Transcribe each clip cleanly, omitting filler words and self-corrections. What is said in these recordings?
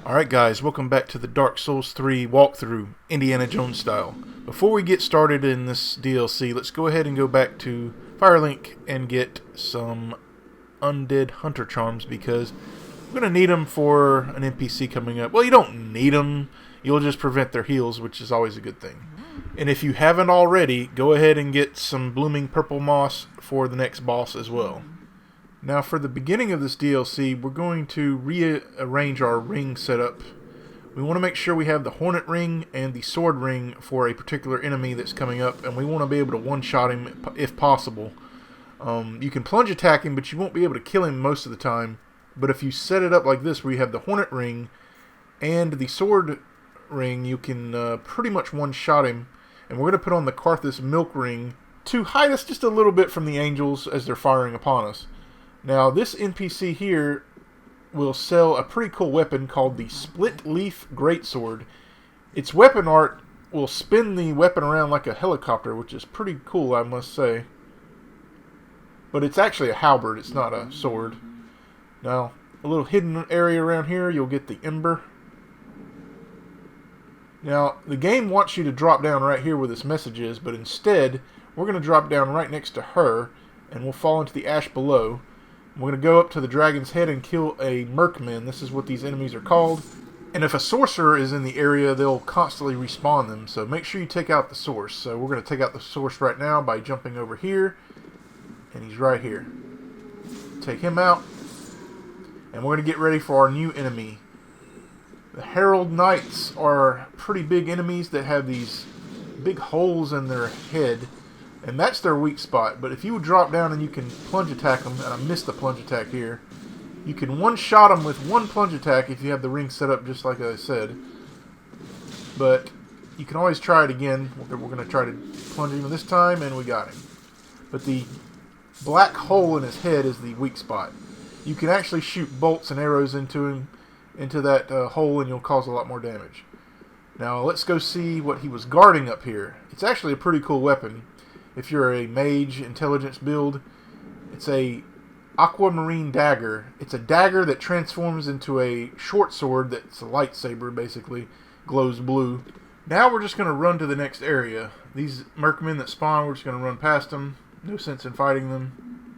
Alright guys, welcome back to the Dark Souls 3 walkthrough, Indiana Jones style. Before we get started in this DLC, let's go ahead and go back to Firelink and get some undead hunter charms because we're going to need them for an NPC coming up. Well, you don't need them, you'll just prevent their heals, which is always a good thing. And if you haven't already, go ahead and get some blooming purple moss for the next boss as well. Now for the beginning of this DLC, we're going to rearrange our ring setup. We want to make sure we have the hornet ring and the sword ring for a particular enemy that's coming up, and we want to be able to one-shot him if possible. You can plunge attack him, but you won't be able to kill him most of the time. But if you set it up like this, where you have the hornet ring and the sword ring, you can pretty much one-shot him. And we're going to put on the Karthus milk ring to hide us just a little bit from the angels as they're firing upon us. Now, this NPC here will sell a pretty cool weapon called the Split Leaf Greatsword. Its weapon art will spin the weapon around like a helicopter, which is pretty cool, I must say. But it's actually a halberd, it's not a sword. Now, a little hidden area around here, you'll get the Ember. Now, the game wants you to drop down right here where this message is, but instead, we're going to drop down right next to her, and we'll fall into the ash below. We're going to go up to the dragon's head and kill a merkman. This is what these enemies are called. And if a sorcerer is in the area, they'll constantly respawn them. So make sure you take out the source. So we're going to take out the source right now by jumping over here. And he's right here. Take him out. And we're going to get ready for our new enemy. The Herald Knights are pretty big enemies that have these big holes in their head. And that's their weak spot. But if you would drop down and you can plunge attack them, and I missed the plunge attack here, you can one-shot them with one plunge attack if you have the ring set up just like I said. But you can always try it again. We're going to try to plunge him this time, and we got him. But the black hole in his head is the weak spot. You can actually shoot bolts and arrows into him, into that hole, and you'll cause a lot more damage. Now let's go see what he was guarding up here. It's actually a pretty cool weapon. If you're a mage intelligence build, it's a aquamarine dagger. It's a dagger that transforms into a short sword that's a lightsaber, basically. Glows blue. Now we're just going to run to the next area. These merkmen that spawn, we're just going to run past them. No sense in fighting them.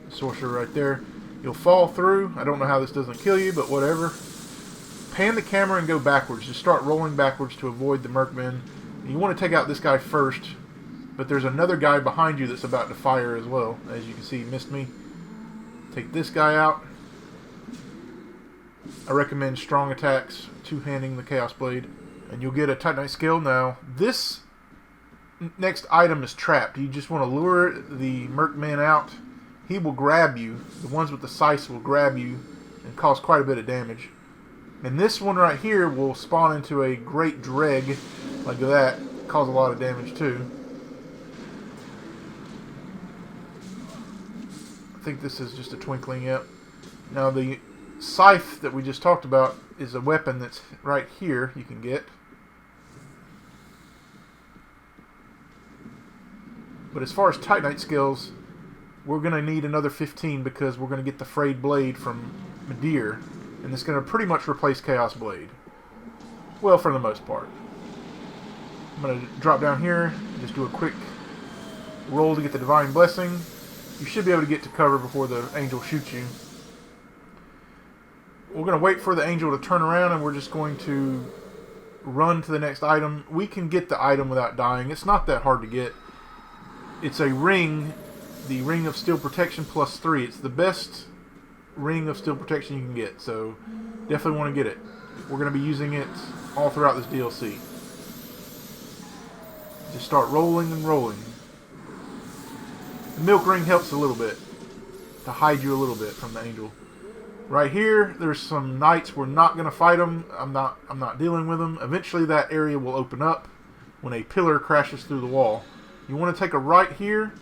Sorcerer right there. You'll fall through. I don't know how this doesn't kill you, but whatever. Pan the camera and go backwards. Just start rolling backwards to avoid the merkmen. You want to take out this guy first. But there's another guy behind you that's about to fire as well. As you can see, he missed me. Take this guy out. I recommend strong attacks, two-handing the Chaos Blade, and you'll get a Titanite skill. Now, this next item is trapped. You just want to lure the merkman out. He will grab you. The ones with the scythe will grab you and cause quite a bit of damage. And this one right here will spawn into a great dreg like that. Cause a lot of damage too. I think this is just a twinkling, yep. Now the scythe that we just talked about is a weapon that's right here you can get. But as far as Titanite skills, we're going to need another 15 because we're going to get the frayed blade from Medir. And it's going to pretty much replace Chaos Blade. Well, for the most part. I'm going to drop down here, just do a quick roll to get the Divine Blessing. You should be able to get to cover before the angel shoots you. We're going to wait for the angel to turn around, and we're just going to run to the next item. We can get the item without dying. It's not that hard to get. It's a ring, the Ring of Steel Protection plus 3. It's the best Ring of Steel Protection you can get, so definitely want to get it. We're going to be using it all throughout this DLC. Just start rolling and rolling. The milk ring helps a little bit to hide you a little bit from the angel. Right here, there's some knights. We're not going to fight them. I'm not dealing with them. Eventually, that area will open up when a pillar crashes through the wall. You want to take a right here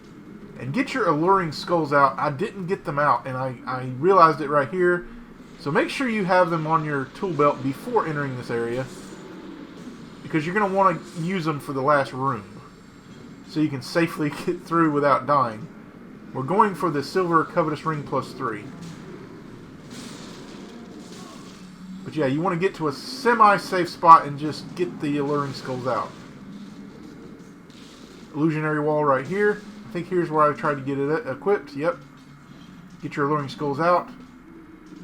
and get your alluring skulls out. I didn't get them out, and I realized it right here. So make sure you have them on your tool belt before entering this area, because you're going to want to use them for the last room, so you can safely get through without dying. We're going for the Silver Covetous Ring plus 3. But yeah, you want to get to a semi-safe spot and just get the alluring skulls out. Illusionary wall right here. I think here's where I tried to get it equipped. Yep. Get your alluring skulls out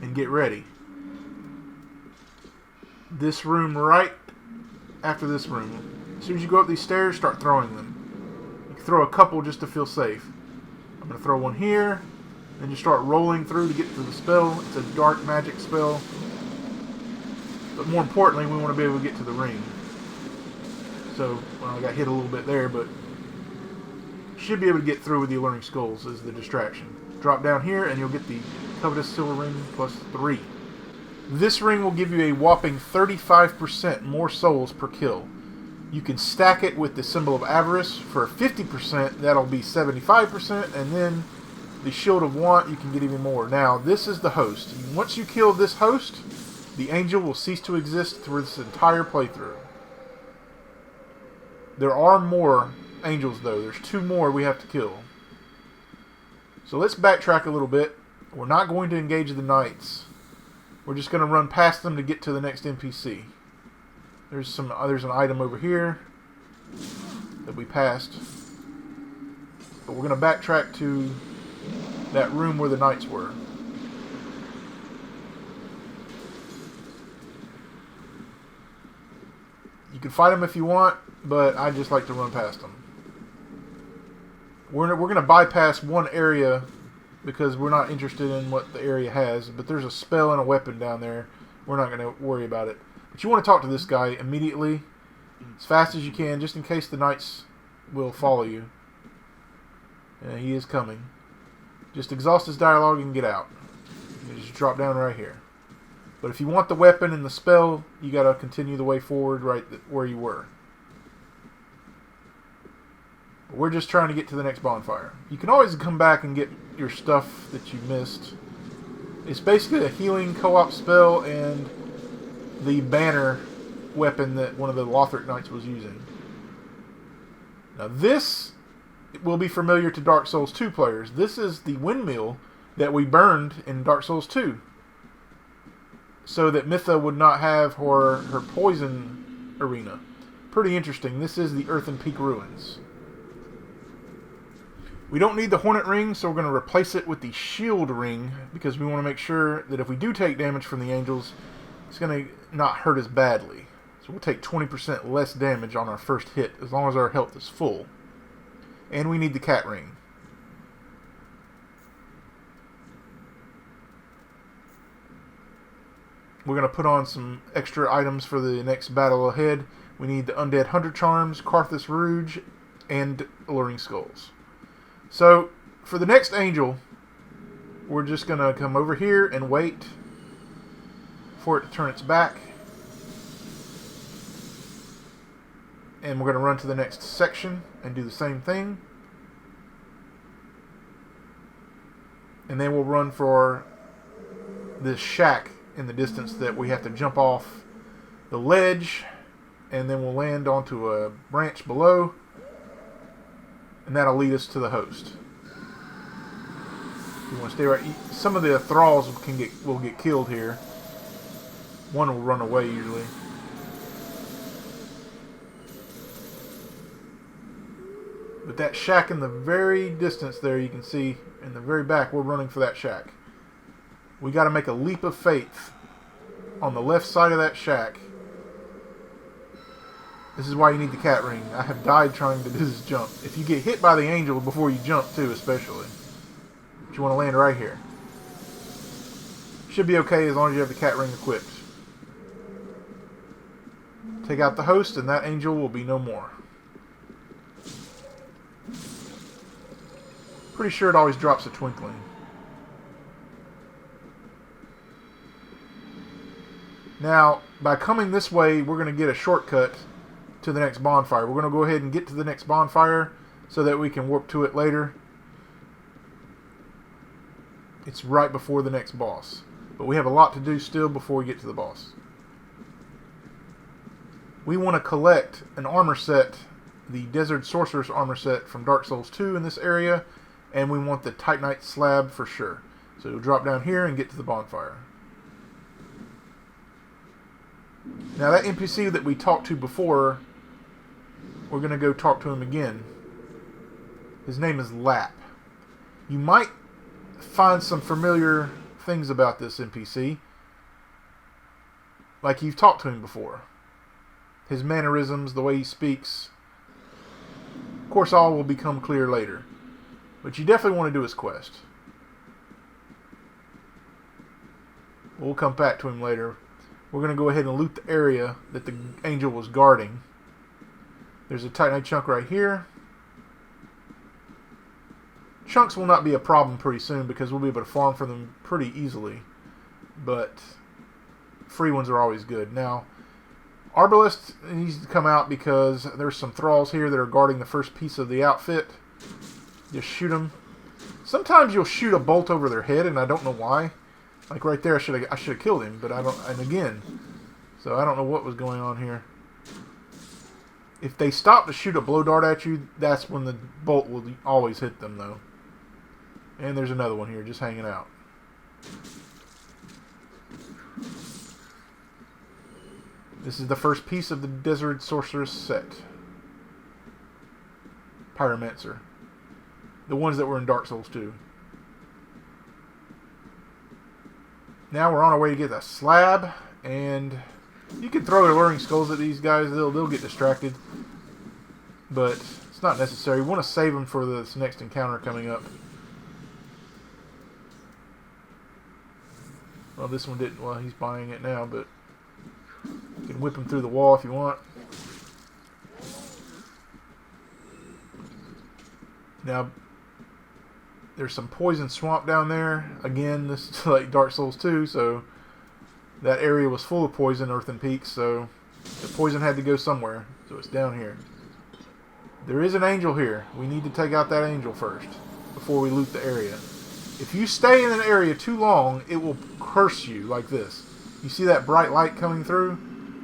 and get ready. This room right after this room. As soon as you go up these stairs, start throwing them. You can throw a couple just to feel safe. I'm going to throw one here. Then you start rolling through to get to the spell. It's a dark magic spell. But more importantly, we want to be able to get to the ring. So, well, I got hit a little bit there, but should be able to get through with the alluring skulls as the distraction. Drop down here and you'll get the covetous silver ring plus 3. This ring will give you a whopping 35% more souls per kill. You can stack it with the symbol of avarice for 50%, that'll be 75%, and then the shield of want, you can get even more. Now, this is the host. Once you kill this host, the angel will cease to exist through this entire playthrough. There are more angels, though. There's 2 more we have to kill. So let's backtrack a little bit. We're not going to engage the knights. We're just going to run past them to get to the next NPC. There's an item over here that we passed. But we're going to backtrack to that room where the knights were. You can fight them if you want, but I just like to run past them. We're going to bypass one area because we're not interested in what the area has, but there's a spell and a weapon down there. We're not going to worry about it. But you want to talk to this guy immediately, as fast as you can, just in case the knights will follow you. And he is coming. Just exhaust his dialogue and get out. You just drop down right here. But if you want the weapon and the spell, you got to continue the way forward right where you were. But we're just trying to get to the next bonfire. You can always come back and get your stuff that you missed. It's basically a healing co-op spell and the banner weapon that one of the Lothric Knights was using. Now this will be familiar to Dark Souls 2 players. This is the windmill that we burned in Dark Souls 2. So that Mytha would not have her poison arena. Pretty interesting. This is the Earthen Peak Ruins. We don't need the Hornet Ring, so we're going to replace it with the Shield Ring, because we want to make sure that if we do take damage from the angels, it's going to not hurt us badly. So we'll take 20% less damage on our first hit, as long as our health is full. And we need the Cat Ring. We're going to put on some extra items for the next battle ahead. We need the Undead Hunter Charms, Carthus Rouge, and Alluring Skulls. So, for the next angel, we're just going to come over here and wait for it to turn its back. And we're going to run to the next section and do the same thing. And then we'll run for this shack in the distance that we have to jump off the ledge, and then we'll land onto a branch below, and that'll lead us to the host. You want to stay right. Some of the thralls will get killed here. One will run away usually. But that shack in the very distance there, you can see in the very back, we're running for that shack. We got to make a leap of faith on the left side of that shack. This is why you need the cat ring. I have died trying to do this jump. If you get hit by the angel before you jump too, especially. But you want to land right here. Should be okay as long as you have the cat ring equipped. Take out the host and that angel will be no more. Pretty sure it always drops a twinkling. Now, by coming this way, we're going to get a shortcut to the next bonfire. We're going to go ahead and get to the next bonfire so that we can warp to it later. It's right before the next boss. But we have a lot to do still before we get to the boss. We want to collect an armor set, the Desert Sorcerer's armor set from Dark Souls 2 in this area, and we want the Titanite slab for sure. So you'll drop down here and get to the bonfire. Now that NPC that we talked to before, we're going to go talk to him again. His name is Lap. You might find some familiar things about this NPC. Like you've talked to him before. His mannerisms, the way he speaks. Of course, all will become clear later. But you definitely want to do his quest. We'll come back to him later. We're going to go ahead and loot the area that the angel was guarding. There's a Titanite chunk right here. Chunks will not be a problem pretty soon because we'll be able to farm for them pretty easily. But free ones are always good. Now, Arbalest needs to come out because there's some thralls here that are guarding the first piece of the outfit. Just shoot them. Sometimes you'll shoot a bolt over their head, and I don't know why. Like right there, I should have killed him, but I don't. And again, so I don't know what was going on here. If they stop to shoot a blow dart at you, that's when the bolt will always hit them, though. And there's another one here, just hanging out. This is the first piece of the Desert Sorceress set. Pyromancer. The ones that were in Dark Souls 2. Now we're on our way to get a slab, and you can throw alluring skulls at these guys. They'll get distracted, but it's not necessary. We want to save them for this next encounter coming up. Well, this one didn't. Well, he's buying it now, but you can whip him through the wall if you want. Now, there's some poison swamp down there. Again, this is like Dark Souls 2, so that area was full of poison, Earthen Peaks, so the poison had to go somewhere. So it's down here. There is an angel here. We need to take out that angel first before we loot the area. If you stay in an area too long, it will curse you like this. You see that bright light coming through?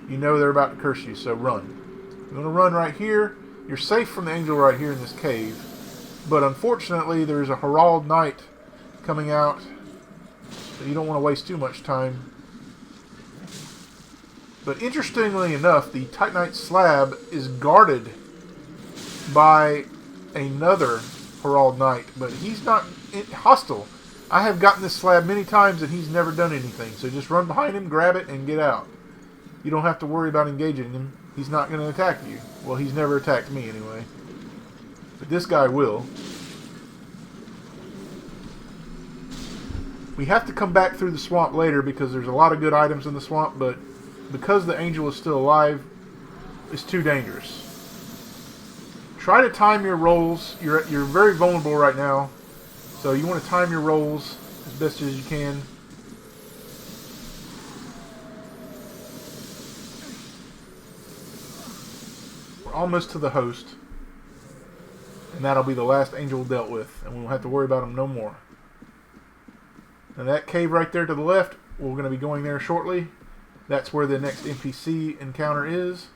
You know they're about to curse you, so run. You're going to run right here. You're safe from the angel right here in this cave. But unfortunately, there's a Herald Knight coming out, so you don't want to waste too much time. But interestingly enough, the Titanite slab is guarded by another Herald Knight, but he's not hostile. I have gotten this slab many times and he's never done anything, so just run behind him, grab it, and get out. You don't have to worry about engaging him. He's not going to attack you. Well, he's never attacked me anyway. But this guy will. We have to come back through the swamp later because there's a lot of good items in the swamp, but because the angel is still alive, it's too dangerous. Try to time your rolls. You're very vulnerable right now, so you want to time your rolls as best as you can. We're almost to the host. And that'll be the last angel dealt with. And we won't have to worry about him no more. And that cave right there to the left, we're going to be going there shortly. That's where the next NPC encounter is.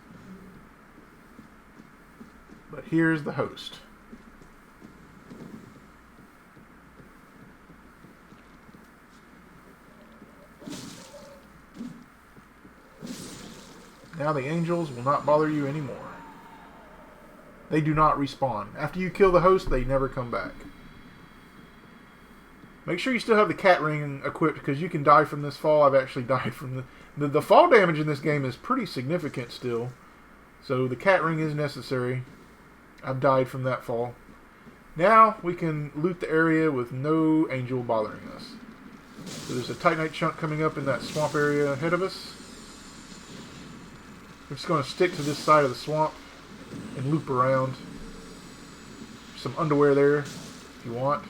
But here's the host. Now the angels will not bother you anymore. They do not respawn. After you kill the host, they never come back. Make sure you still have the cat ring equipped because you can die from this fall. I've actually died from the fall damage in this game is pretty significant still. So the cat ring is necessary. I've died from that fall. Now we can loot the area with no angel bothering us. So there's a Titanite chunk coming up in that swamp area ahead of us. We're just going to stick to this side of the swamp and loop around. Some underwear there if you want.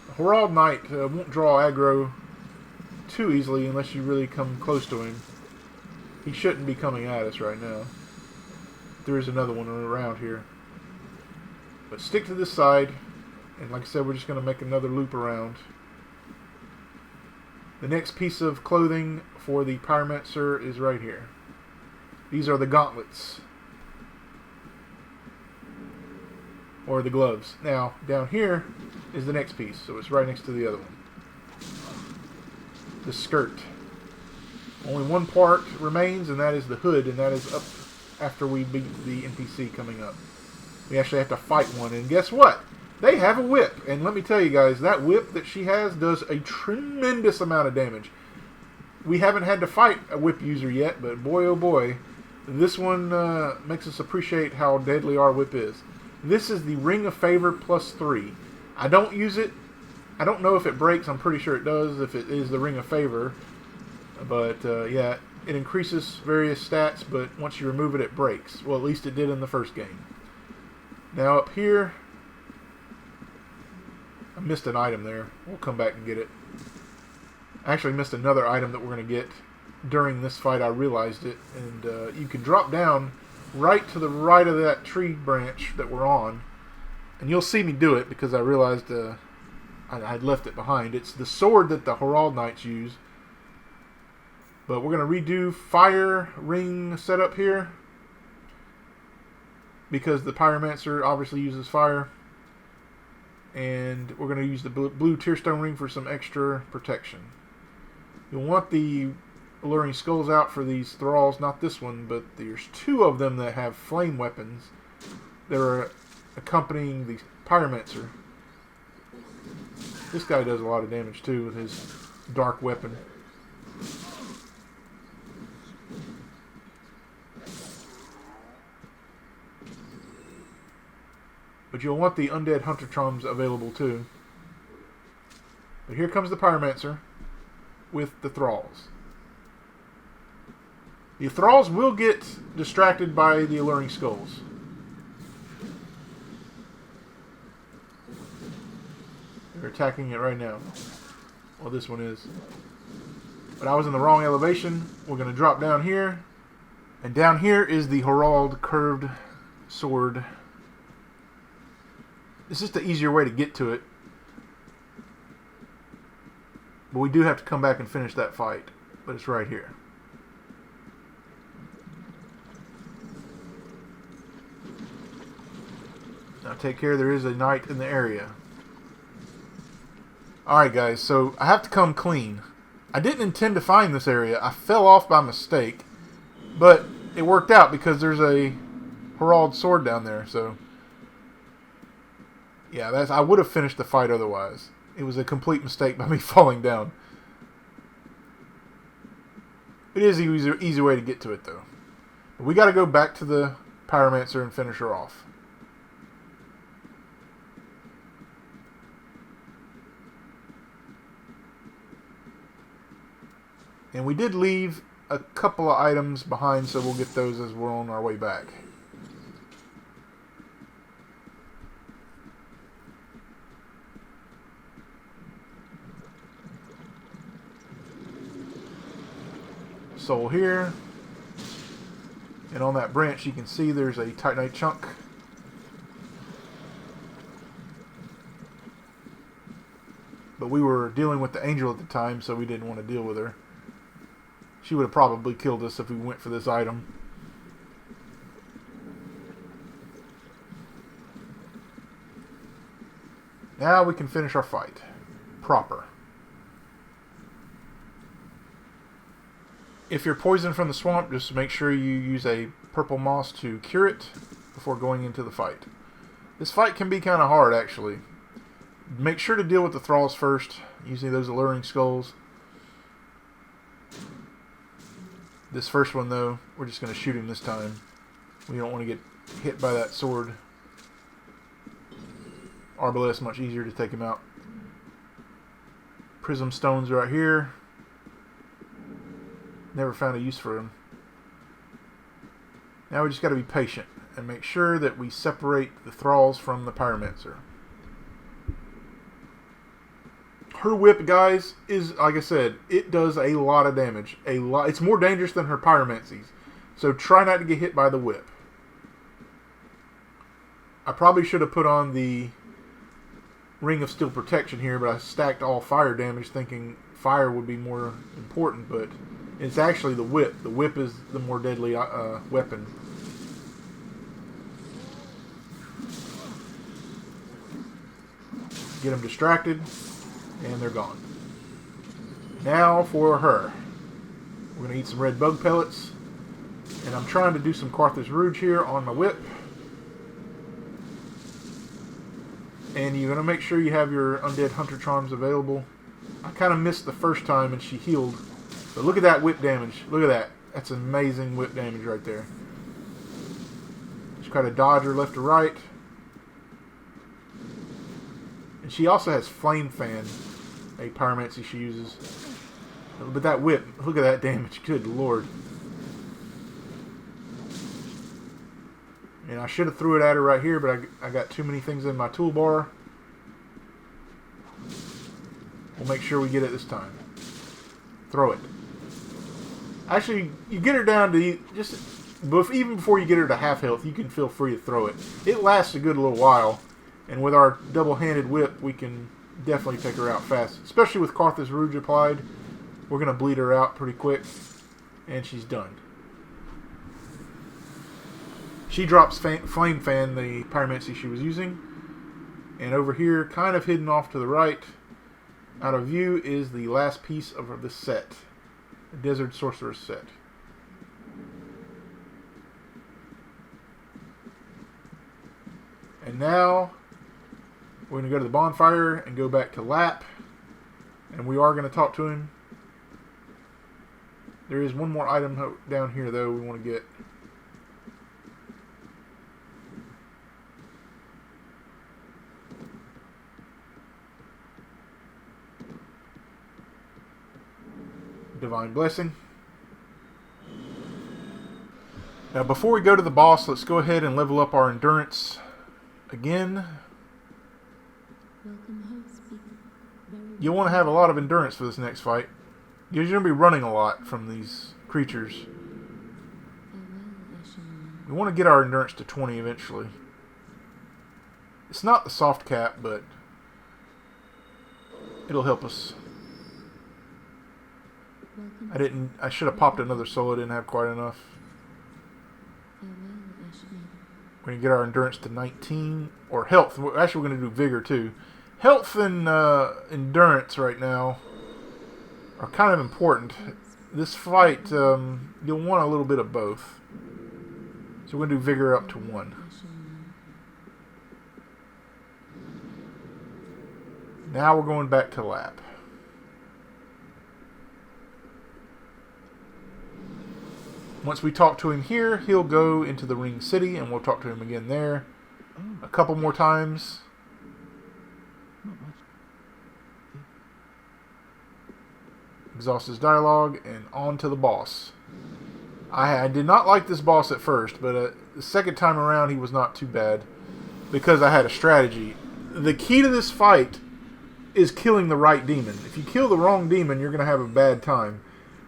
The Herald Knight won't draw aggro too easily unless you really come close to him. He shouldn't be coming at us right now. There is another one around here. But stick to this side, and like I said, we're just going to make another loop around. The next piece of clothing for the Pyromancer is right here. These are the gauntlets. Or the gloves. Now, down here is the next piece, so it's right next to the other one. The skirt. Only one part remains, and that is the hood, and that is up after we beat the NPC coming up. We actually have to fight one, and guess what? They have a whip, and let me tell you guys, that whip that she has does a tremendous amount of damage. We haven't had to fight a whip user yet, but boy oh boy, this one makes us appreciate how deadly our whip is. This is the Ring of Favor +3. I don't use it. I don't know if it breaks. I'm pretty sure it does if it is the Ring of Favor. But yeah, it increases various stats, but once you remove it, it breaks. Well, at least it did in the first game. Now up here, I missed an item there. We'll come back and get it. I actually missed another item that we're going to get during this fight. I realized it. And you can drop down right to the right of that tree branch that we're on. And you'll see me do it because I realized I'd left it behind. It's the sword that the Herald Knights use. But we're going to redo fire ring setup here. Because the Pyromancer obviously uses fire. And we're going to use the blue Tearstone ring for some extra protection. You'll want the alluring skulls out for these thralls. Not this one, but there's two of them that have flame weapons. They're accompanying the Pyromancer. This guy does a lot of damage too with his dark weapon. But you'll want the Undead Hunter Charms available too. But here comes the Pyromancer with the Thralls. The Thralls will get distracted by the alluring skulls. They're attacking it right now. Well, this one is. But I was in the wrong elevation. We're going to drop down here. And down here is the Herald curved sword. It's just the easier way to get to it. But we do have to come back and finish that fight. But it's right here. Now take care, there is a knight in the area. Alright guys, so I have to come clean. I didn't intend to find this area. I fell off by mistake. But it worked out because there's a Herald sword down there, so... yeah, I would have finished the fight otherwise. It was a complete mistake by me falling down. It is an easy way to get to it, though. But we got to go back to the Pyromancer and finish her off. And we did leave a couple of items behind, so we'll get those as we're on our way back. Soul here, and on that branch you can see there's a Titanite chunk. But we were dealing with the angel at the time, so we didn't want to deal with her. She would have probably killed us if we went for this item. Now we can finish our fight proper. If you're poisoned from the swamp, just make sure you use a purple moss to cure it before going into the fight. This fight can be kind of hard, actually. Make sure to deal with the thralls first, using those alluring skulls. This first one, though, we're just going to shoot him this time. We don't want to get hit by that sword. Arbalest, much easier to take him out. Prism stones right here. Never found a use for them. Now we just got to be patient and make sure that we separate the thralls from the Pyromancer. Her whip, guys, is, like I said, it does a lot of damage. It's more dangerous than her pyromancies. So try not to get hit by the whip. I probably should have put on the Ring of Steel Protection here, but I stacked all fire damage thinking fire would be more important, but it's actually the whip. The whip is the more deadly weapon. Get them distracted, and they're gone. Now for her. We're going to eat some red bug pellets. And I'm trying to do some Carthus Rouge here on my whip. And you're going to make sure you have your undead hunter charms available. I kind of missed the first time and she healed. But look at that whip damage. Look at that. That's amazing whip damage right there. Just kind of dodge her left to right. And she also has Flame Fan, a pyromancy she uses. But that whip, look at that damage. Good lord. And I should have threw it at her right here, but I got too many things in my toolbar. We'll make sure we get it this time. Throw it. Actually, you get her down to just... Even before you get her to half health, you can feel free to throw it. It lasts a good little while. And with our double-handed whip, we can definitely take her out fast. Especially with Carthus Rouge applied. We're going to bleed her out pretty quick. And she's done. She drops Flame Fan, the pyromancy she was using. And over here, kind of hidden off to the right, out of view, is the last piece of the set. The Desert Sorceress set. And now, we're going to go to the bonfire and go back to Lap. And we are going to talk to him. There is one more item down here, though, we want to get. Divine Blessing. Now before we go to the boss, let's go ahead and level up our endurance again. You'll want to have a lot of endurance for this next fight. You're going to be running a lot from these creatures. We want to get our endurance to 20 eventually. It's not the soft cap, but it'll help us. I should have popped another soul. I didn't have quite enough. We're going to get our endurance to 19. Or health. Actually, we're going to do vigor too. Health and endurance right now are kind of important. This fight, you'll want a little bit of both. So we're going to do vigor up to 1. Now we're going back to Lap. Once we talk to him here, he'll go into the Ring City, and we'll talk to him again there a couple more times. Exhaust his dialogue, and on to the boss. I did not like this boss at first, but the second time around he was not too bad because I had a strategy. The key to this fight is killing the right demon. If you kill the wrong demon, you're going to have a bad time.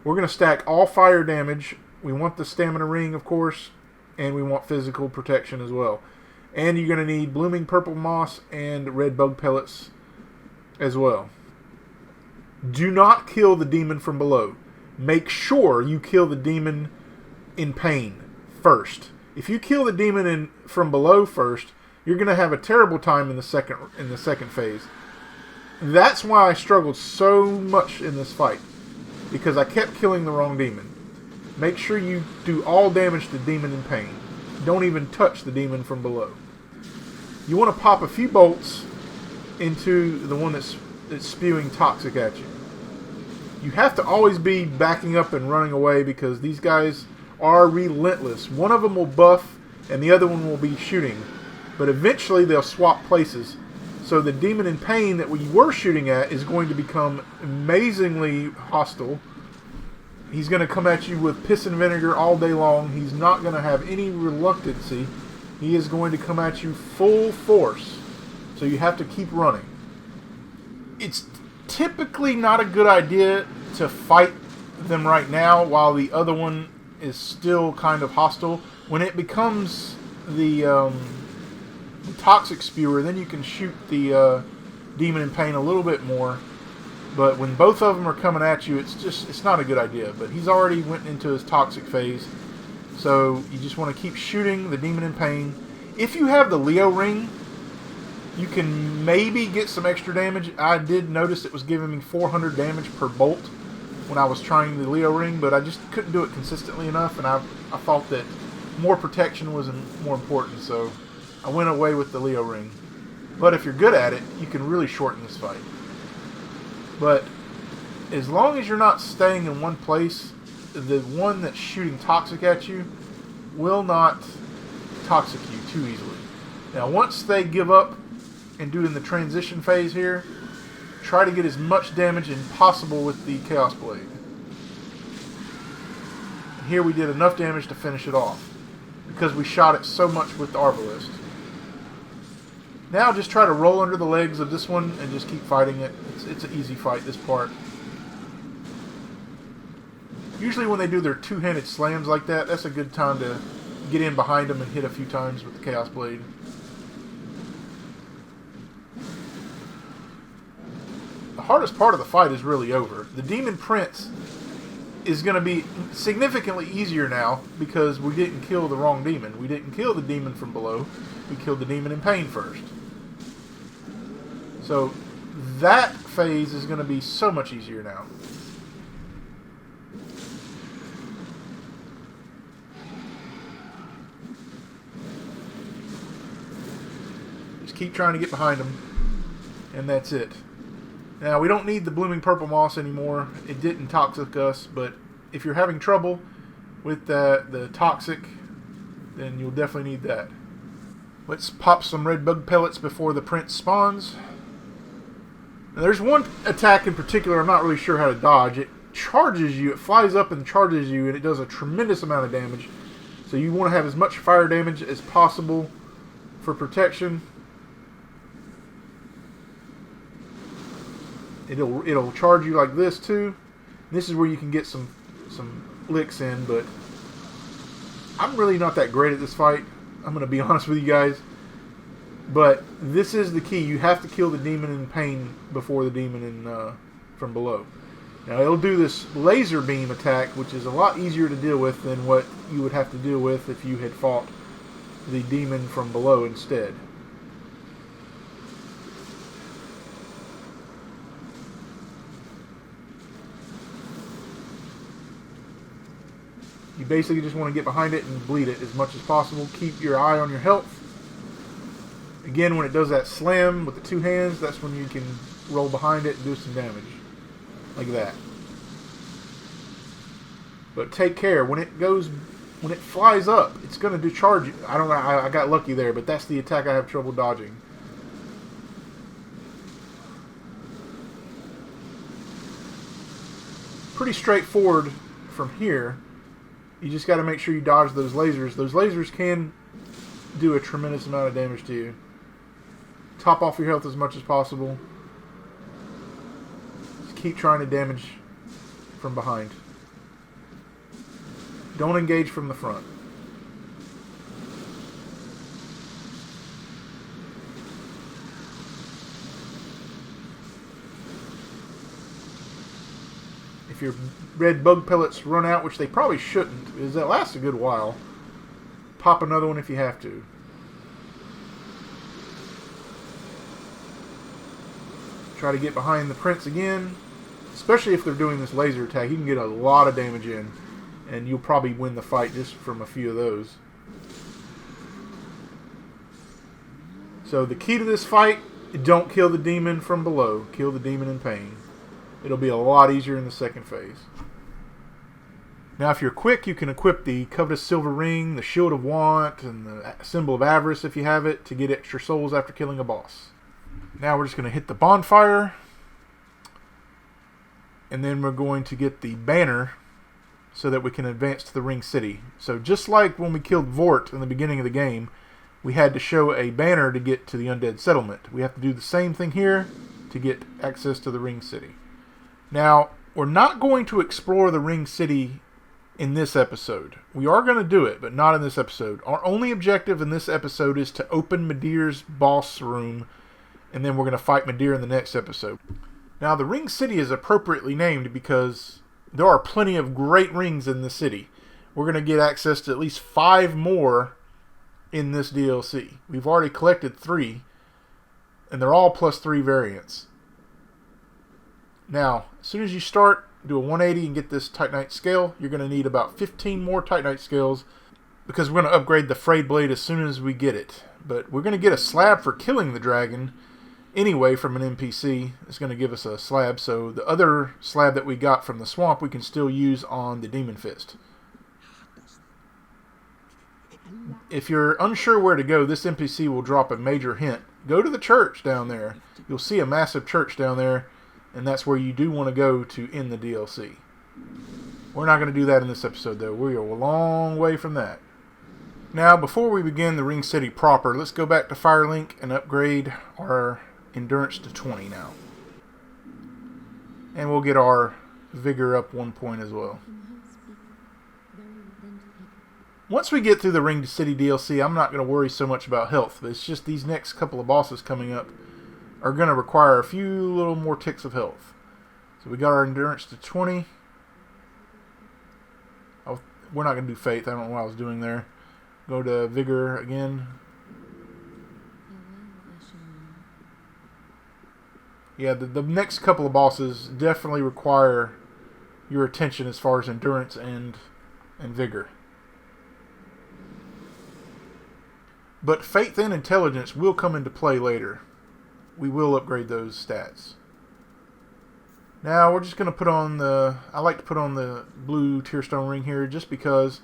We're going to stack all fire damage. We want the stamina ring, of course, and we want physical protection as well. And you're going to need blooming purple moss and red bug pellets as well. Do not kill the demon from below. Make sure you kill the demon in pain first. If you kill the demon from below first, you're going to have a terrible time in the second phase. That's why I struggled so much in this fight, because I kept killing the wrong demon. Make sure you do all damage to the demon in pain. Don't even touch the demon from below. You want to pop a few bolts into the one that's spewing toxic at you. You have to always be backing up and running away because these guys are relentless. One of them will buff and the other one will be shooting. But eventually they'll swap places. So the demon in pain that we were shooting at is going to become amazingly hostile. He's going to come at you with piss and vinegar all day long. He's not going to have any reluctancy. He is going to come at you full force. So you have to keep running. It's typically not a good idea to fight them right now while the other one is still kind of hostile. When it becomes the toxic spewer, then you can shoot the demon in pain a little bit more. But when both of them are coming at you, it's not a good idea. But he's already went into his toxic phase. So you just want to keep shooting the demon in pain. If you have the Leo ring, you can maybe get some extra damage. I did notice it was giving me 400 damage per bolt. when I was trying the Leo ring, but I just couldn't do it consistently enough, and I thought that more protection was more important, so I went away with the Leo ring. But if you're good at it, you can really shorten this fight. But as long as you're not staying in one place, the one that's shooting toxic at you will not toxic you too easily. Now, once they give up and do in the transition phase here, try to get as much damage as possible with the Chaos Blade. And here we did enough damage to finish it off, because we shot it so much with the Arbalist. Now just try to roll under the legs of this one and just keep fighting it. It's an easy fight, this part. Usually when they do their two-handed slams like that, that's a good time to get in behind them and hit a few times with the Chaos Blade. The hardest part of the fight is really over. The Demon Prince is going to be significantly easier now because we didn't kill the wrong demon. We didn't kill the demon from below. We killed the demon in pain first. So that phase is going to be so much easier now. Just keep trying to get behind them, and that's it. Now, we don't need the blooming purple moss anymore. It didn't toxic us, but if you're having trouble with the toxic, then you'll definitely need that. Let's pop some red bug pellets before the prince spawns. Now, there's one attack in particular I'm not really sure how to dodge. It charges you, it flies up and charges you, and it does a tremendous amount of damage. So you want to have as much fire damage as possible for protection. It'll charge you like this too. This is where you can get some licks in, but I'm really not that great at this fight. I'm going to be honest with you guys. But this is the key. You have to kill the demon in pain before the demon in from below. Now it'll do this laser beam attack, which is a lot easier to deal with than what you would have to deal with if you had fought the demon from below instead. You basically just want to get behind it and bleed it as much as possible. Keep your eye on your health. Again, when it does that slam with the two hands, that's when you can roll behind it and do some damage. Like that. But take care. When it flies up, it's going to do charge. I don't know, I got lucky there, but that's the attack I have trouble dodging. Pretty straightforward from here. You just got to make sure you dodge those lasers. Those lasers can do a tremendous amount of damage to you. Top off your health as much as possible. Just keep trying to damage from behind. Don't engage from the front. If your red bug pellets run out, which they probably shouldn't, because that lasts a good while, pop another one if you have to. Try to get behind the prince again, especially if they're doing this laser attack. You can get a lot of damage in, and you'll probably win the fight just from a few of those. So the key to this fight, don't kill the demon from below. Kill the demon in pain. It'll be a lot easier in the second phase. Now, if you're quick, you can equip the Covetous Silver Ring, the Shield of Want, and the Symbol of Avarice if you have it, to get extra souls after killing a boss. Now we're just going to hit the bonfire, and then we're going to get the banner so that we can advance to the Ring City. So just like when we killed Vort in the beginning of the game, we had to show a banner to get to the Undead Settlement. We have to do the same thing here to get access to the Ring City. Now, we're not going to explore the Ring City in this episode. We are going to do it, but not in this episode. Our only objective in this episode is to open Midir's boss room, and then we're going to fight Midir in the next episode. Now, the Ring City is appropriately named because there are plenty of great rings in the city. We're going to get access to at least 5 more in this DLC. We've already collected 3, and they're all +3 variants. Now, as soon as you start do a 180 and get this Titanite scale. You're going to need about 15 more Titanite scales because we're going to upgrade the frayed blade as soon as we get it. But we're going to get a slab for killing the dragon anyway from an NPC. It's going to give us a slab, so the other slab that we got from the swamp we can still use on the Demon Fist. If you're unsure where to go, this NPC will drop a major hint. Go to the church down there. You'll see a massive church down there, and that's where you do want to go to end the DLC. We're not going to do that in this episode, though. We are a long way from that. Now, before we begin the Ring City proper, let's go back to Firelink and upgrade our endurance to 20 now. And we'll get our vigor up 1 point as well. Once we get through the Ring City DLC, I'm not going to worry so much about health. It's just these next couple of bosses coming up are going to require a few little more ticks of health. So we got our endurance to 20. We're not going to do faith. I don't know what I was doing there. Go to vigor again. Yeah, the next couple of bosses definitely require your attention as far as endurance and vigor. But faith and intelligence will come into play later. We will upgrade those stats. Now we're just going to put on I like to put on the blue Tearstone ring here just because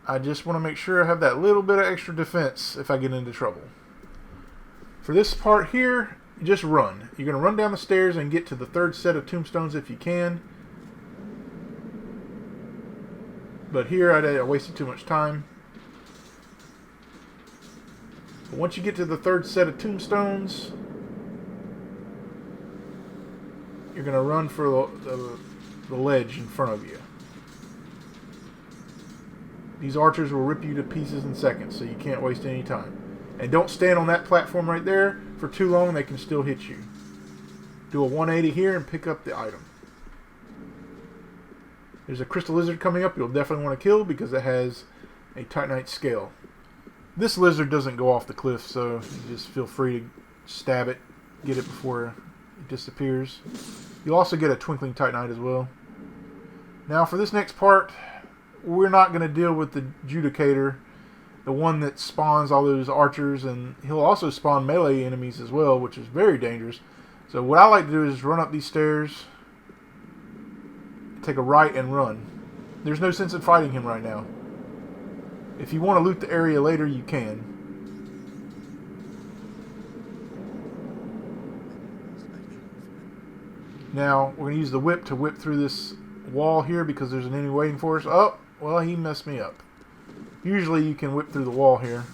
I just want to make sure I have that little bit of extra defense if I get into trouble. For this part here, just run. You're going to run down the stairs and get to the third set of tombstones if you can. But here I wasted too much time. But once you get to the third set of tombstones, you're going to run for the ledge in front of you. These archers will rip you to pieces in seconds, so you can't waste any time. And don't stand on that platform right there for too long, they can still hit you. Do a 180 here and pick up the item. There's a crystal lizard coming up you'll definitely want to kill because it has a Titanite scale. This lizard doesn't go off the cliff, so you just feel free to stab it, get it before it disappears. You'll also get a twinkling Titanite as well. Now for this next part, we're not going to deal with the Judicator, the one that spawns all those archers, and he'll also spawn melee enemies as well, which is very dangerous. So what I like to do is run up these stairs, take a right and run. There's no sense in fighting him right now. If you want to loot the area later, you can. Now, we're going to use the whip to whip through this wall here because there's an enemy waiting for us. Oh, well, he messed me up. Usually you can whip through the wall here.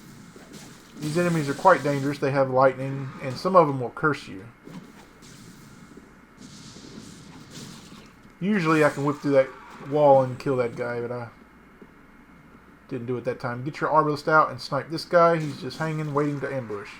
These enemies are quite dangerous. They have lightning, and some of them will curse you. Usually I can whip through that wall and kill that guy, but I didn't do it that time. Get your arbalist out and snipe this guy. He's just hanging, waiting to ambush.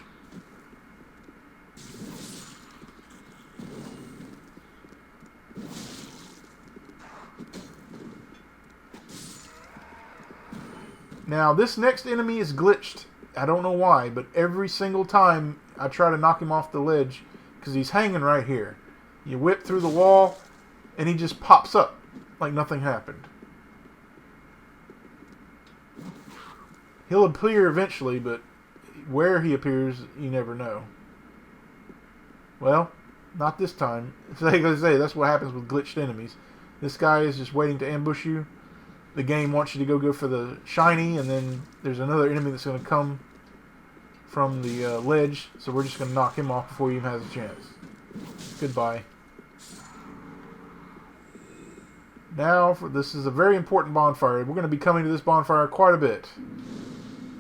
Now, this next enemy is glitched. I don't know why, but every single time I try to knock him off the ledge, because he's hanging right here. You whip through the wall, and he just pops up like nothing happened. He'll appear eventually, but where he appears, you never know. Well, not this time. Like I say, that's what happens with glitched enemies. This guy is just waiting to ambush you. The game wants you to go for the shiny, and then there's another enemy that's going to come from the ledge, so we're just going to knock him off before he even has a chance. Goodbye. Now, this is a very important bonfire. We're going to be coming to this bonfire quite a bit.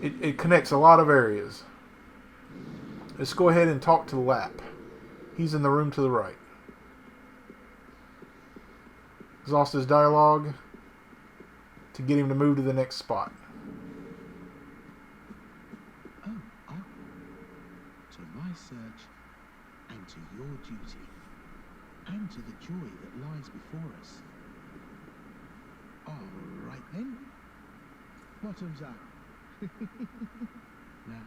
It connects a lot of areas. Let's go ahead and talk to Lap. He's in the room to the right. Exhaust his dialogue to get him to move to the next spot. Oh. To my search, and to your duty, and to the joy that lies before us. All right then. Bottoms up. Now.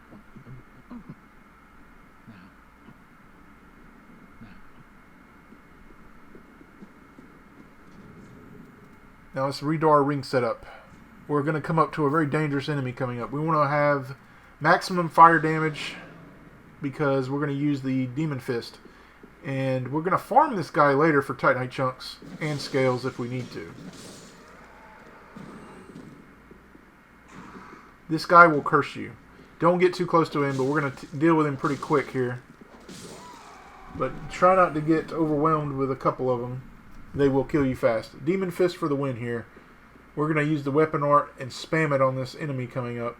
Now. Now let's redo our ring setup. We're going to come up to a very dangerous enemy coming up. We want to have maximum fire damage because we're going to use the Demon Fist. And we're going to farm this guy later for Titanite chunks and scales if we need to. This guy will curse you. Don't get too close to him, but we're going to deal with him pretty quick here. But try not to get overwhelmed with a couple of them. They will kill you fast. Demon Fist for the win here. We're going to use the weapon art and spam it on this enemy coming up.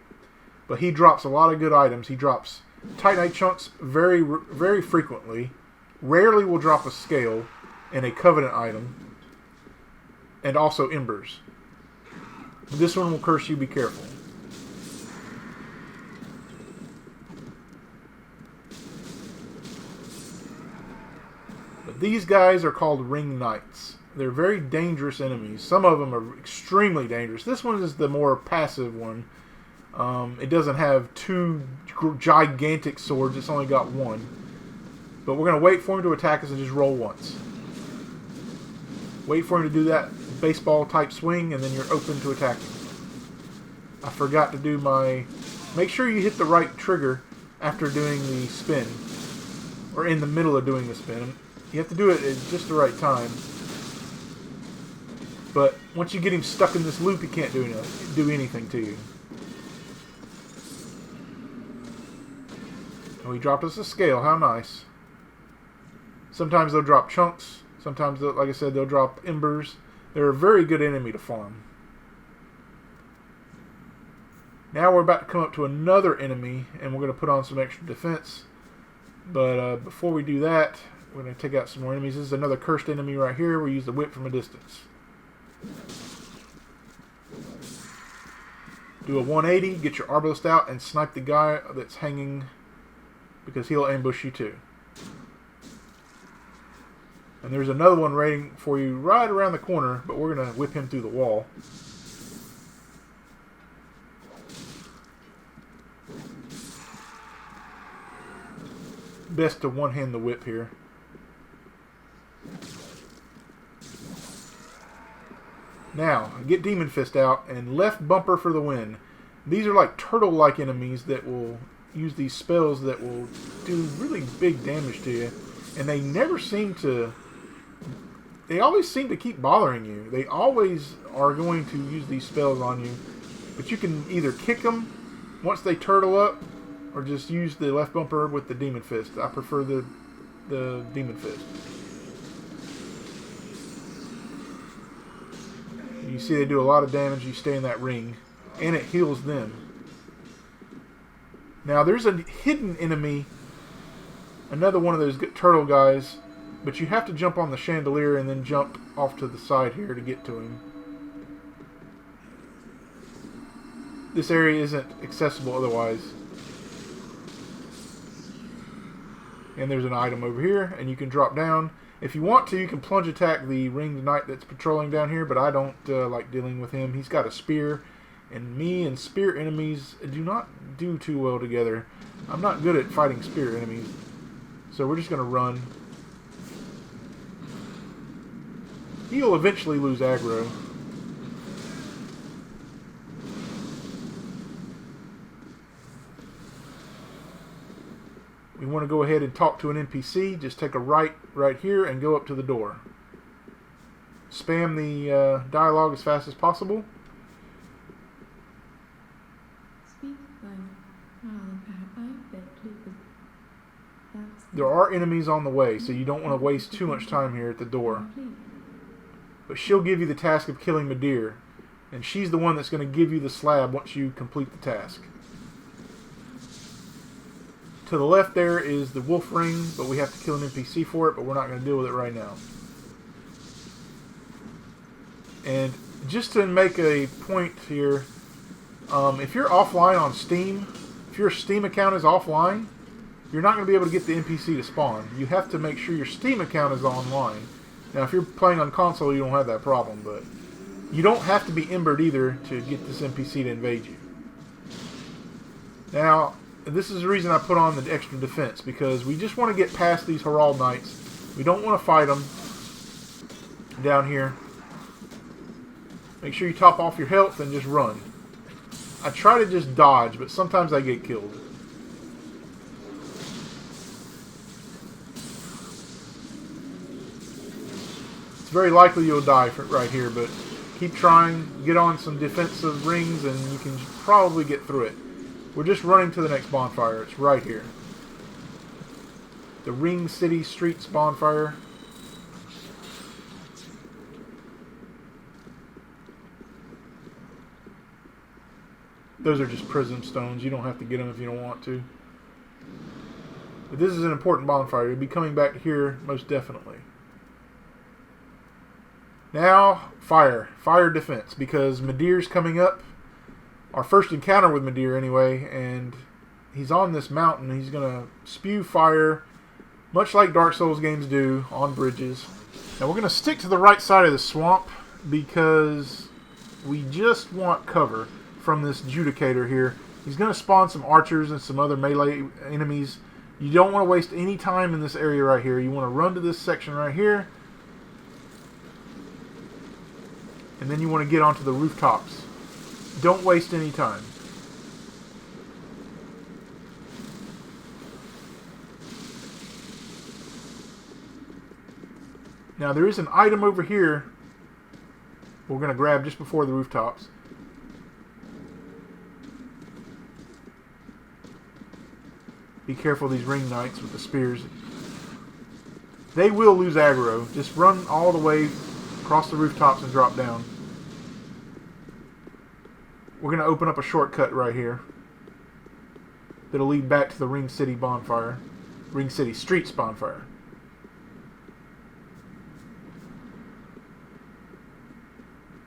But he drops a lot of good items. He drops Titanite chunks very, very frequently. Rarely will drop a scale and a covenant item. And also embers. This one will curse you, be careful. But these guys are called Ring Knights. They're very dangerous enemies. Some of them are extremely dangerous. This one is the more passive one. It doesn't have two gigantic swords. It's only got one. But we're going to wait for him to attack us and just roll once. Wait for him to do that baseball type swing and then you're open to attacking. I forgot to do my... Make sure you hit the right trigger after doing the spin. Or in the middle of doing the spin. You have to do it at just the right time. But once you get him stuck in this loop, he can't do anything to you. Oh, he dropped us a scale. How nice. Sometimes they'll drop chunks. Sometimes, like I said, they'll drop embers. They're a very good enemy to farm. Now we're about to come up to another enemy, and we're going to put on some extra defense. But before we do that, we're going to take out some more enemies. This is another cursed enemy right here. We use the whip from a distance. Do a 180, get your arbalist out, and snipe the guy that's hanging, because he'll ambush you too. And there's another one waiting for you right around the corner, but we're going to whip him through the wall. Best to one-hand the whip here. Now, get Demon Fist out, and left bumper for the win. These are like turtle-like enemies that will use these spells that will do really big damage to you. And they never seem to... They always seem to keep bothering you. They always are going to use these spells on you. But you can either kick them once they turtle up, or just use the left bumper with the Demon Fist. I prefer the Demon Fist. You see they do a lot of damage. You stay in that ring. And it heals them. Now there's a hidden enemy. Another one of those turtle guys. But you have to jump on the chandelier and then jump off to the side here to get to him. This area isn't accessible otherwise. And there's an item over here, and you can drop down. If you want to, you can plunge attack the ringed knight that's patrolling down here, but I don't like dealing with him. He's got a spear, and me and spear enemies do not do too well together. I'm not good at fighting spear enemies, so we're just going to run. He'll eventually lose aggro. We want to go ahead and talk to an NPC. Just take a right here and go up to the door. Spam the dialogue as fast as possible. There are enemies on the way, so you don't want to waste too much time here at the door. But she'll give you the task of killing Madeir, and she's the one that's going to give you the slab once you complete the task. To the left there is the wolf ring, but we have to kill an NPC for it, but we're not going to deal with it right now. And just to make a point here, if you're offline on Steam, if your Steam account is offline, you're not going to be able to get the NPC to spawn. You have to make sure your Steam account is online. Now, if you're playing on console, you don't have that problem, but you don't have to be embered either to get this NPC to invade you. Now, this is the reason I put on the extra defense, because we just want to get past these Herald Knights. We don't want to fight them down here. Make sure you top off your health and just run. I try to just dodge, but sometimes I get killed. It's very likely you'll die right here, but keep trying. Get on some defensive rings and you can probably get through it. We're just running to the next bonfire. It's right here. The Ring City Streets bonfire. Those are just prism stones. You don't have to get them if you don't want to. But this is an important bonfire. You'll be coming back here most definitely. Now, fire. Fire defense. Because Midir's coming up. Our first encounter with Midir anyway. And he's on this mountain. He's going to spew fire. Much like Dark Souls games do on bridges. Now we're going to stick to the right side of the swamp. Because we just want cover from this Judicator here. He's going to spawn some archers and some other melee enemies. You don't want to waste any time in this area right here. You want to run to this section right here. And then you want to get onto the rooftops. Don't waste any time. Now there is an item over here we're going to grab just before the rooftops. Be careful of these ring knights with the spears. They will lose aggro. Just run all the way across the rooftops and drop down. We're going to open up a shortcut right here that'll lead back to the Ring City bonfire. Ring City Streets bonfire.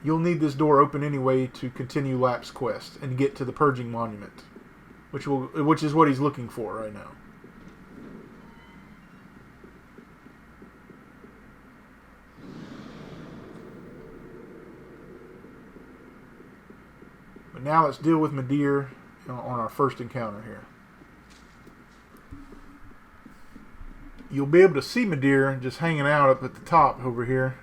You'll need this door open anyway to continue Lap's quest and get to the Purging Monument. Which is what he's looking for right now. But now let's deal with Midir on our first encounter here. You'll be able to see Midir just hanging out up at the top over here.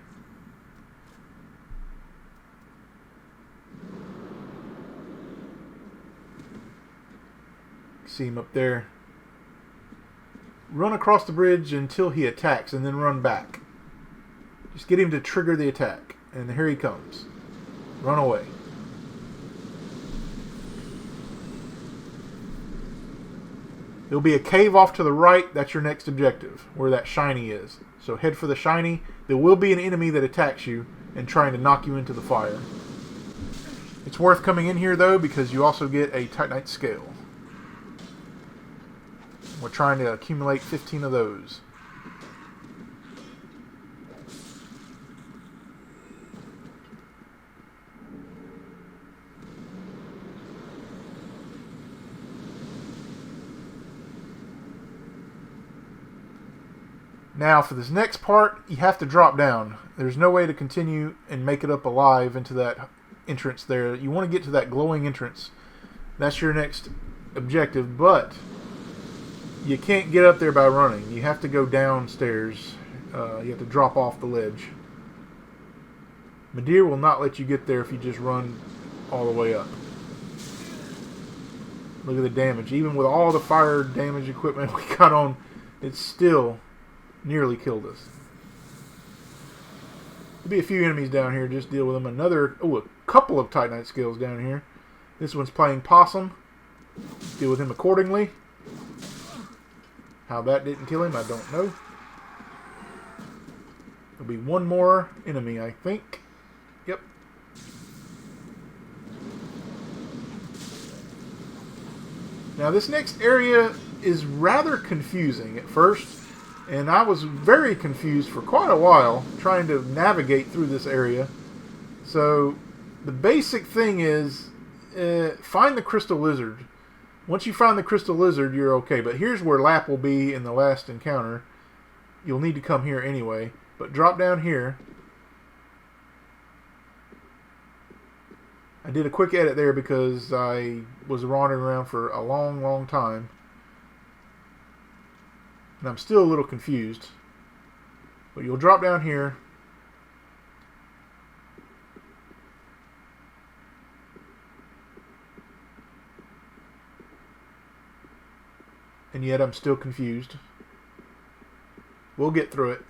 See him up there. Run across the bridge until he attacks and then run back. Just get him to trigger the attack. And here he comes. Run away. There'll be a cave off to the right. That's your next objective, where that shiny is. So head for the shiny. There will be an enemy that attacks you and trying to knock you into the fire. It's worth coming in here though, because you also get a Titanite scale. We're trying to accumulate 15 of those. Now for this next part, you have to drop down. There's no way to continue and make it up alive into that entrance there. You want to get to that glowing entrance. That's your next objective, but you can't get up there by running. You have to go downstairs. You have to drop off the ledge. Midir will not let you get there if you just run all the way up. Look at the damage. Even with all the fire damage equipment we got on, it still nearly killed us. There'll be a few enemies down here. Just deal with them. A couple of Titanite skills down here. This one's playing possum. Deal with him accordingly. How that didn't kill him, I don't know. There'll be one more enemy, I think. Yep. Now this next area is rather confusing at first, and I was very confused for quite a while trying to navigate through this area. So the basic thing is find the crystal lizard. Once you find the crystal lizard, you're okay. But here's where Lap will be in the last encounter. You'll need to come here anyway. But drop down here. I did a quick edit there because I was wandering around for a long, long time. And I'm still a little confused. But you'll drop down here. And yet I'm still confused. We'll get through it.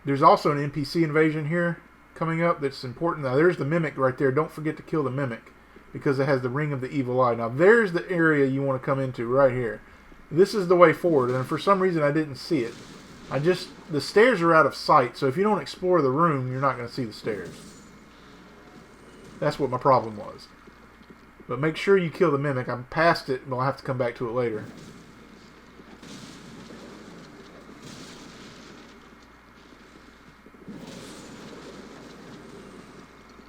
There's also an NPC invasion here coming up that's important. Now there's the Mimic right there. Don't forget to kill the Mimic because it has the Ring of the Evil Eye. Now there's the area you want to come into right here. This is the way forward, and for some reason I didn't see it. The stairs are out of sight, so if you don't explore the room, you're not going to see the stairs. That's what my problem was. But make sure you kill the Mimic. I'm past it, but I'll have to come back to it later.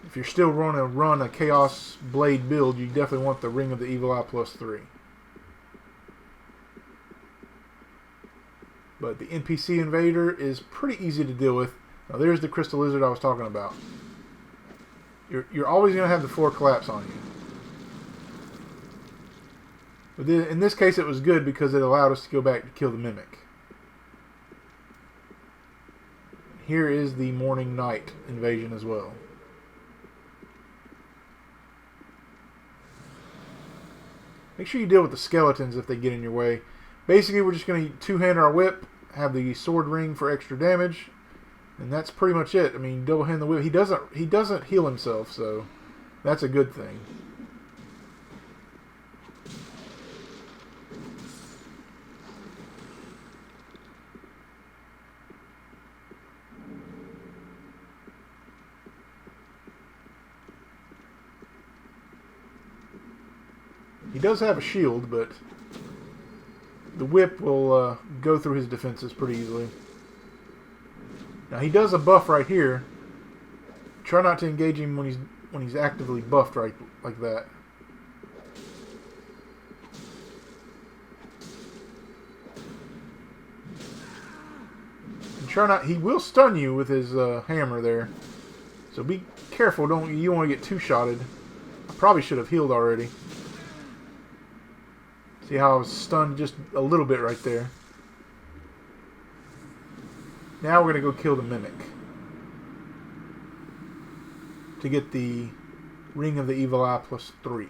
If you're still going to run a Chaos Blade build, you definitely want the Ring of the Evil Eye +3. But the NPC invader is pretty easy to deal with. Now there's the crystal lizard I was talking about. You're always going to have the floor collapse on you. But in this case it was good because it allowed us to go back to kill the Mimic. Here is the morning night invasion as well. Make sure you deal with the skeletons if they get in your way. Basically, we're just going to two-hand our whip, have the sword ring for extra damage, and that's pretty much it. I mean, double-hand the whip. He doesn't heal himself, so that's a good thing. He does have a shield, but the whip will go through his defenses pretty easily. Now he does a buff right here. Try not to engage him when he's actively buffed right like that. And try not. He will stun you with his hammer there, so be careful. You don't want to get two-shotted. I probably should have healed already. See how I was stunned just a little bit right there. Now we're going to go kill the Mimic to get the Ring of the Evil Eye +3.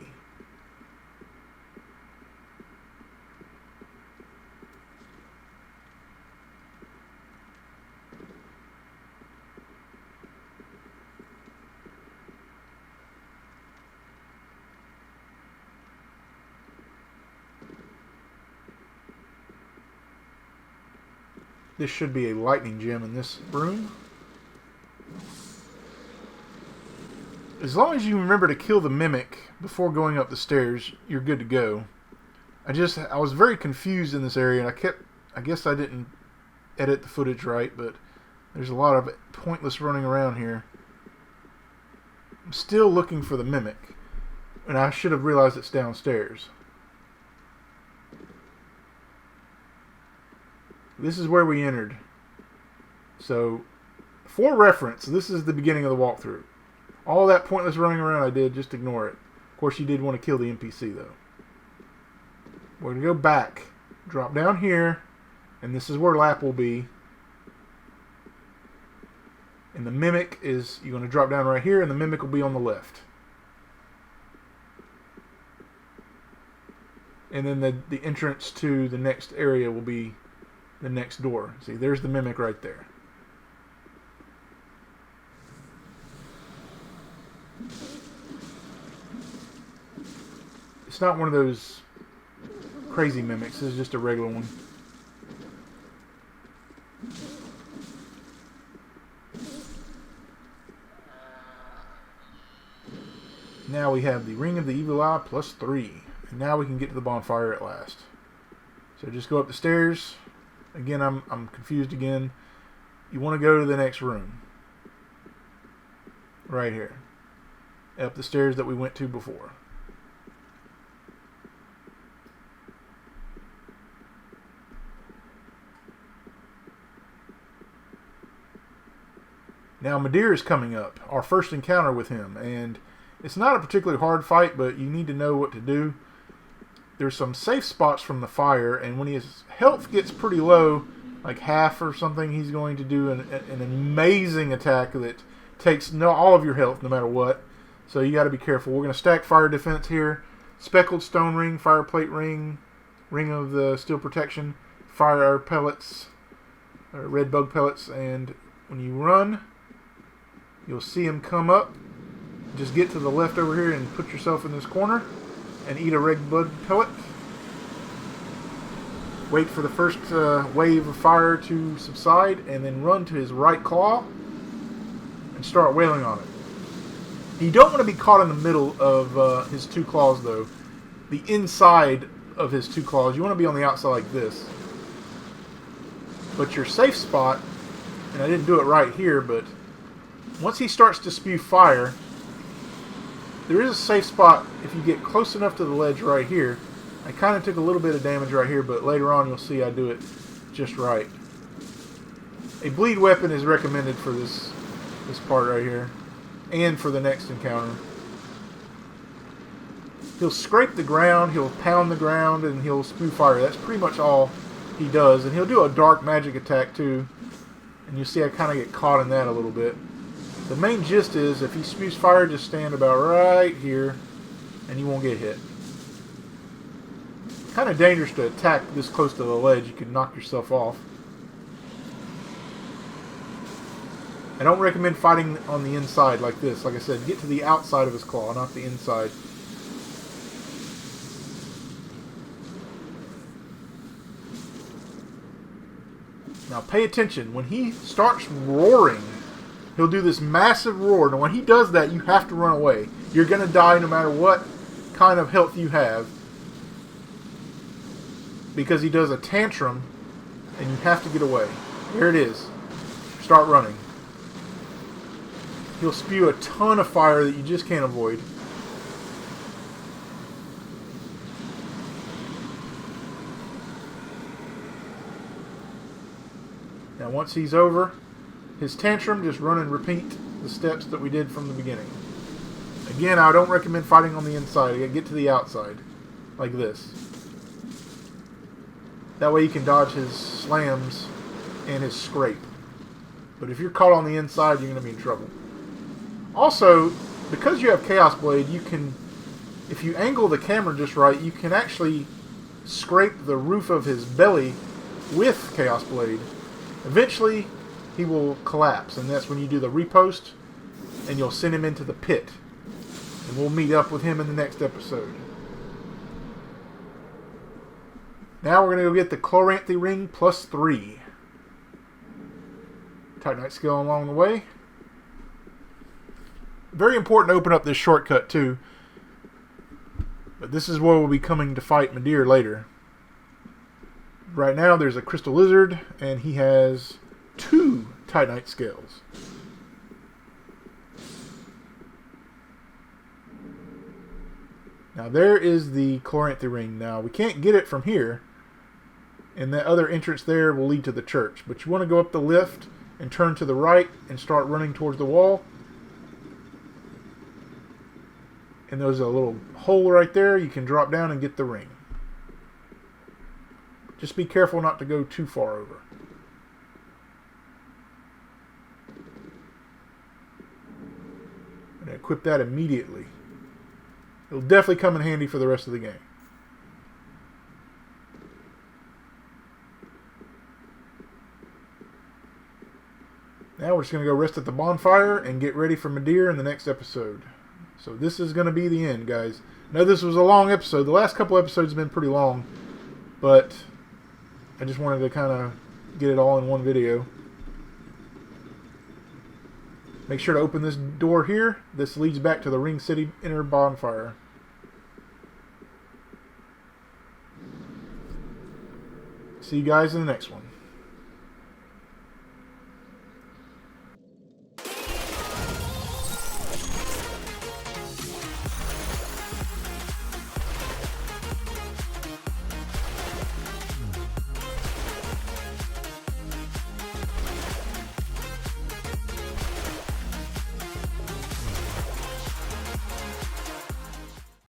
This should be a lightning gem in this room. As long as you remember to kill the Mimic before going up the stairs, you're good to go. I was very confused in this area, and I guess I didn't edit the footage right, but there's a lot of pointless running around here. I'm still looking for the Mimic, and I should have realized it's downstairs. This is where we entered. So, for reference, this is the beginning of the walkthrough. All that pointless running around I did, just ignore it. Of course, you did want to kill the NPC, though. We're going to go back, drop down here, and this is where Lap will be. And the Mimic is, you're going to drop down right here, and the Mimic will be on the left. And then the entrance to the next area will be the next door. See, there's the Mimic right there. It's not one of those crazy Mimics. This is just a regular one. Now we have the Ring of the Evil Eye +3. And now we can get to the bonfire at last. So just go up the stairs. Again, I'm confused again. You want to go to the next room. Right here. Up the stairs that we went to before. Now Madeir is coming up. Our first encounter with him. And it's not a particularly hard fight, but you need to know what to do. There's some safe spots from the fire, and when his health gets pretty low, like half or something, he's going to do an amazing attack that takes all of your health no matter what. So you got to be careful. We're going to stack fire defense here. speckled stone ring, fire plate ring, ring of the steel protection, fire pellets, or red bug pellets, and when you run, you'll see them come up. Just get to the left over here and put yourself in this corner and eat a red bug pellet. Wait for the first wave of fire to subside, and then run to his right claw and start wailing on it. You don't want to be caught in the middle of his two claws, though. The inside of his two claws. You want to be on the outside like this. But your safe spot, and I didn't do it right here, but once he starts to spew fire, there is a safe spot if you get close enough to the ledge right here. I kind of took a little bit of damage right here, but later on you'll see I do it just right. A bleed weapon is recommended for this part right here, and for the next encounter. He'll scrape the ground, he'll pound the ground, and he'll spew fire. That's pretty much all he does. And he'll do a dark magic attack too, and you'll see I kind of get caught in that a little bit. The main gist is, if he spews fire, just stand about right here, and you won't get hit. Kind of dangerous to attack this close to the ledge. You can knock yourself off. I don't recommend fighting on the inside like this. Like I said, get to the outside of his claw, not the inside. Now pay attention. When he starts roaring, he'll do this massive roar. And when he does that, you have to run away. You're going to die no matter what kind of health you have, because he does a tantrum, and you have to get away. Here it is. Start running. He'll spew a ton of fire that you just can't avoid. Now once he's over his tantrum, just run and repeat the steps that we did from the beginning. Again, I don't recommend fighting on the inside. You gotta get to the outside, like this. That way you can dodge his slams and his scrape. But if you're caught on the inside, you're going to be in trouble. Also, because you have Chaos Blade, you can, if you angle the camera just right, you can actually scrape the roof of his belly with Chaos Blade. Eventually, he will collapse, and that's when you do the repost, and you'll send him into the pit. And we'll meet up with him in the next episode. Now we're going to go get the Chloranthy Ring plus 3. Titanite skill along the way. Very important to open up this shortcut too. But this is where we'll be coming to fight Midir later. Right now there's a Crystal Lizard, and he has 2 Titanite scales. Now there is the Chloranthy Ring. Now we can't get it from here, and that other entrance there will lead to the church. But you want to go up the lift and turn to the right and start running towards the wall. And there's a little hole right there. You can drop down and get the ring. Just be careful not to go too far over. And equip that immediately. It'll definitely come in handy for the rest of the game. Now we're just going to go rest at the bonfire and get ready for Midir in the next episode. So this is going to be the end, guys. I know this was a long episode. The last couple episodes have been pretty long, but I just wanted to kind of get it all in one video. Make sure to open this door here. This leads back to the Ring City Inner Bonfire. See you guys in the next one.